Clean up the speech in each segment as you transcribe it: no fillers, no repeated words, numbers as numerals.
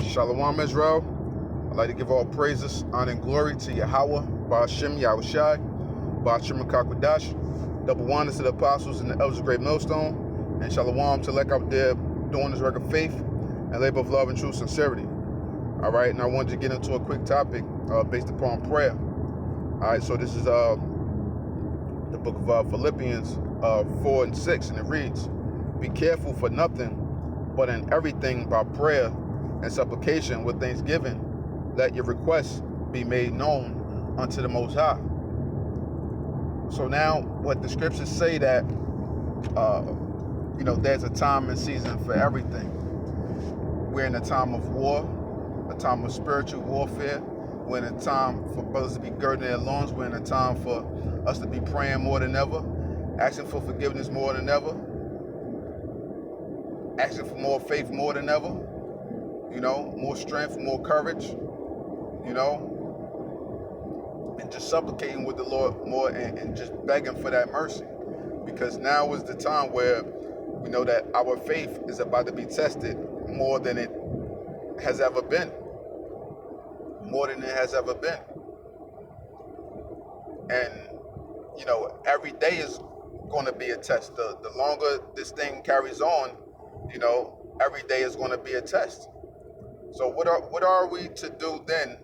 Shalom Israel. I'd like to give all praises, honor, and glory to Yahweh, Ba'ashem Yahushai, Ba'ashem Makakwadash, double wonders to the apostles and the elders of Great Millstone, and Shalom to Lek out there doing this work of faith and labor of love and true sincerity. All right, and I wanted to get into a quick topic based upon prayer. All right, so this is the book of Philippians 4 and 6, and it reads, "Be careful for nothing, but in everything by prayer and supplication with thanksgiving, let your requests be made known unto the Most High." So now what the scriptures say that, there's a time and season for everything. We're in a time of war, a time of spiritual warfare. We're in a time for brothers to be girding their loins. We're in a time for us to be praying more than ever, asking for forgiveness more than ever, asking for more faith more than ever, more strength, more courage, and just supplicating with the Lord more and just begging for that mercy. Because now is the time where we know that our faith is about to be tested more than it has ever been. More than it has ever been. And, every day is going to be a test. The longer this thing carries on, every day is going to be a test. So what are we to do then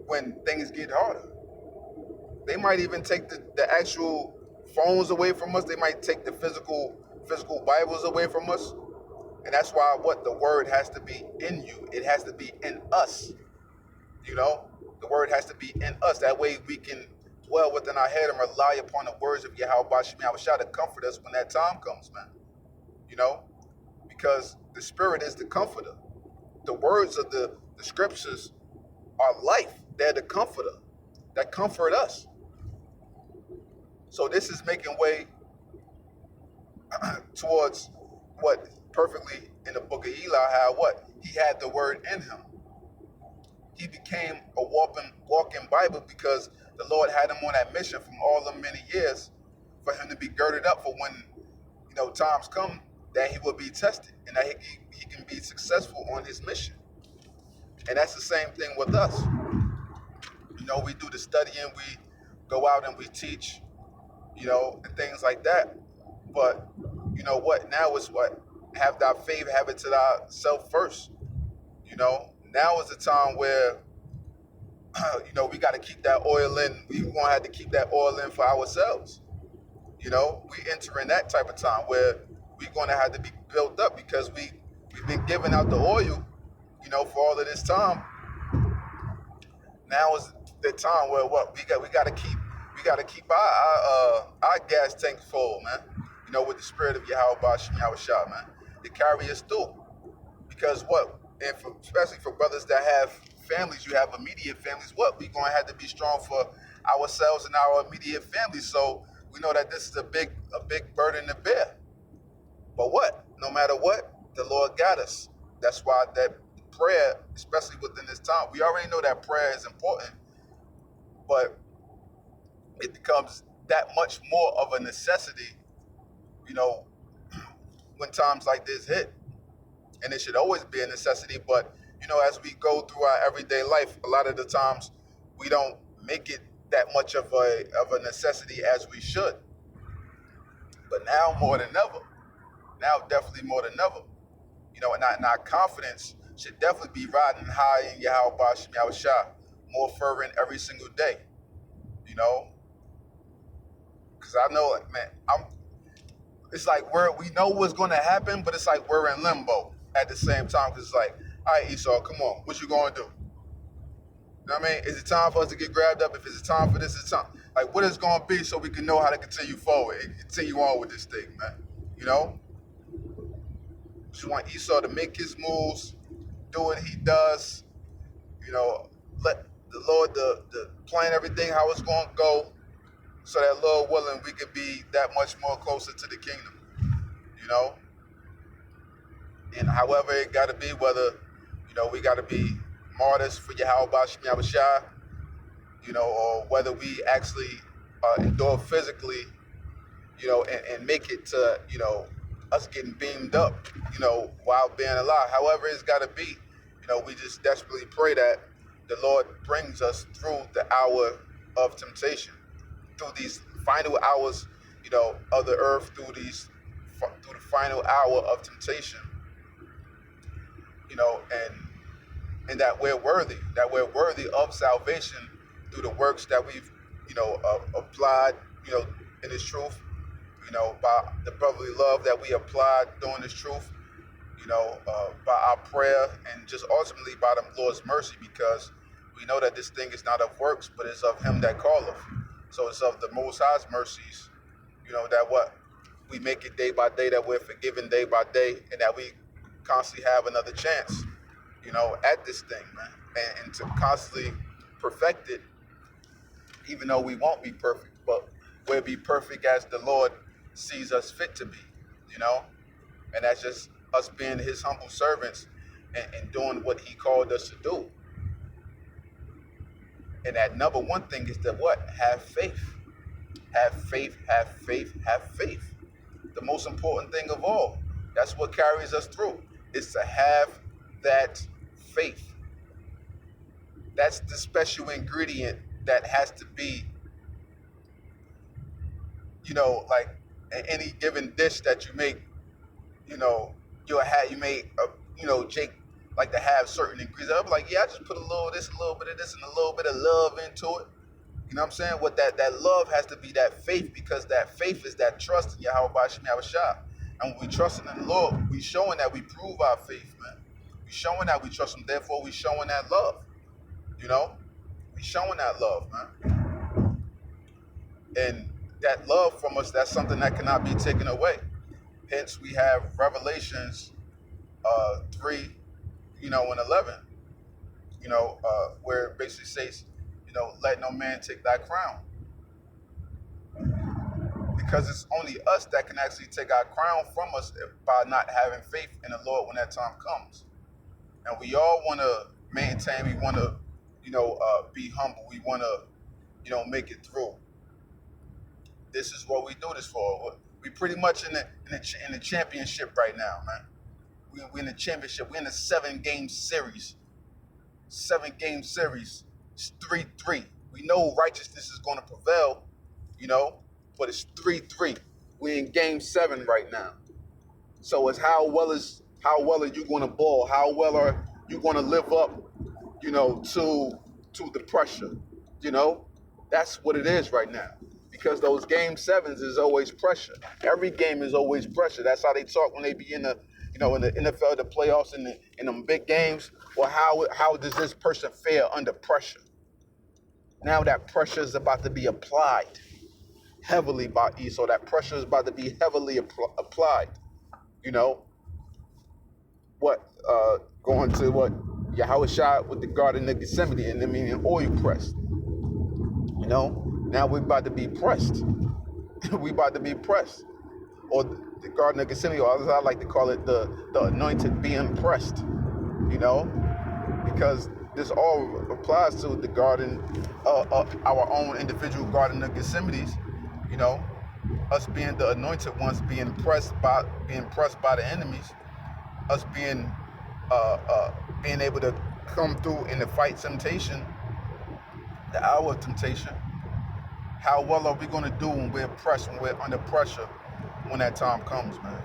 when things get harder? They might even take the actual phones away from us. They might take the physical Bibles away from us. And that's why the word has to be in you. It has to be in us. The word has to be in us. That way we can dwell within our head and rely upon the words of Yahweh Ba'ashem Yahushai to comfort us when that time comes, man. Because the Spirit is the comforter. The words of the scriptures are life. They're the comforter that comfort us. So this is making way towards what perfectly in the book of Eli had he had the word in him. He became a walking Bible because the Lord had him on that mission from all the many years for him to be girded up for when times come that he will be tested and that he can be successful on his mission. And that's the same thing with us. We do the studying, we go out and we teach, and things like that. But now is have thy faith, have it to thyself first. Now is the time where we got to keep that oil in. We're going to have to keep that oil in for ourselves. We entering that type of time where we're going to have to be built up because we've been giving out the oil, for all of this time. Now is the time where we got to keep our gas tank full, man. With the spirit of Yahweh Ba'ashem Yahushai, man, to carry us through. Because especially for brothers that have families, you have immediate families, we're going to have to be strong for ourselves and our immediate families. So we know that this is a big burden to bear. But no matter what, the Lord got us. That's why that prayer, especially within this time, we already know that prayer is important, but it becomes that much more of a necessity, when times like this hit. And it should always be a necessity, but as we go through our everyday life, a lot of the times we don't make it that much of a necessity as we should. But now more than ever, definitely more than ever, and our confidence should definitely be riding high in Yahweh Ba'ashem Yahushai, more fervent every single day, because I know, man, it's like we know what's going to happen, but it's like we're in limbo at the same time, because it's like, all right, Esau, come on, what you going to do? You know what I mean? Is it time for us to get grabbed up? If it's time for this, it's time. Like, what is going to be so we can know how to continue forward and continue on with this thing, man? Just want Esau to make his moves, do what he does, let the Lord the plan everything how it's going to go, so that, Lord willing, we could be that much more closer to the kingdom, And however it got to be, whether, we got to be martyrs for Yahweh Ba'ashem Yahushai, or whether we actually endure physically, and make it to, us getting beamed up, while being alive. However it's got to be, we just desperately pray that the Lord brings us through the hour of temptation, through these final hours, of the earth, through the final hour of temptation, and that we're worthy of salvation through the works that we've, applied, in this truth, by the brotherly love that we applied during this truth, by our prayer, and just ultimately by the Lord's mercy, because we know that this thing is not of works, but it's of him that calleth. So it's of the Most High's mercies, that what we make it day by day, that we're forgiven day by day, and that we constantly have another chance, at this thing, man, and to constantly perfect it, even though we won't be perfect, but we'll be perfect as the Lord sees us fit to be, and that's just us being his humble servants and doing what he called us to do. And that number one thing is that what? Have faith. Have faith, have faith, have faith. The most important thing of all. That's what carries us through, is to have that faith. That's the special ingredient that has to be, like any given dish that you make, Jake like to have certain ingredients. I'm like, yeah, I just put a little of this, a little bit of this, and a little bit of love into it. You know what I'm saying? What that love has to be that faith, because that faith is that trust in Yahweh Bashim Yahushua. And when we trust in the Lord, we showing that we prove our faith, man. We showing that we trust him, therefore we showing that love. We showing that love, man. And that love from us, that's something that cannot be taken away. Hence we have Revelations 3, and 11, where it basically says, let no man take thy crown. Because it's only us that can actually take our crown from us by not having faith in the Lord when that time comes. And we all want to maintain, we want to, be humble. We want to, make it through. This is what we do this for. We pretty much in the championship right now, man. We're in the championship. We're in a 7-game series. 7-game series. It's 3-3. We know righteousness is going to prevail, but it's 3-3. We're in game 7 right now. So it's how well are you going to ball? How well are you going to live up, to the pressure? That's what it is right now. Because those game 7s is always pressure. Every game is always pressure. That's how they talk when they be in the in the NFL, the playoffs, in them big games. Well, how does this person fare under pressure? Now that pressure is about to be applied heavily by Esau. That pressure is about to be heavily applied. Going to what Yahweh shot with the Garden of Gethsemane, and in oil pressed. Now we're about to be pressed. We about to be pressed. Or the Garden of Gethsemane, or as I like to call it, the anointed being pressed. Because this all applies to the garden, our own individual Garden of Gethsemane. Us being the anointed ones, being pressed by the enemies, us being able to come through in the fight temptation, the hour of temptation. How well are we going to do when we're pressed, when we're under pressure, when that time comes, man?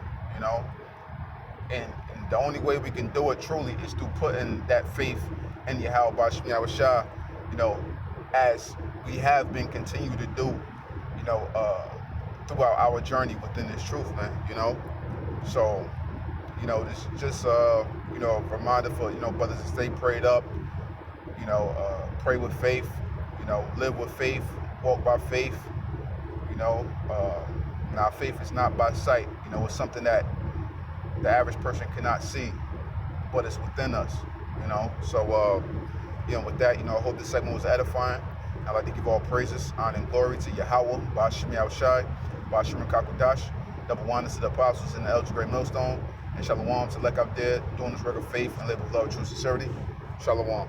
And the only way we can do it truly is through putting that faith in Yahweh Bashim Yahushua, as we have been continued to do, throughout our journey within this truth, man. So, this is just a reminder for brothers to stay prayed up, pray with faith, live with faith, walk by faith. And our faith is not by sight. It's something that the average person cannot see, but it's within us. So with that, I hope this segment was edifying. I'd like to give all praises, honor, and glory to Yahweh, Bashim Yahushai, Bashim Kakudash, double wonders to the apostles and the elders, great millstone, and shalom to Lek Abdid, doing this work of faith and live with love, true sincerity. Shalom.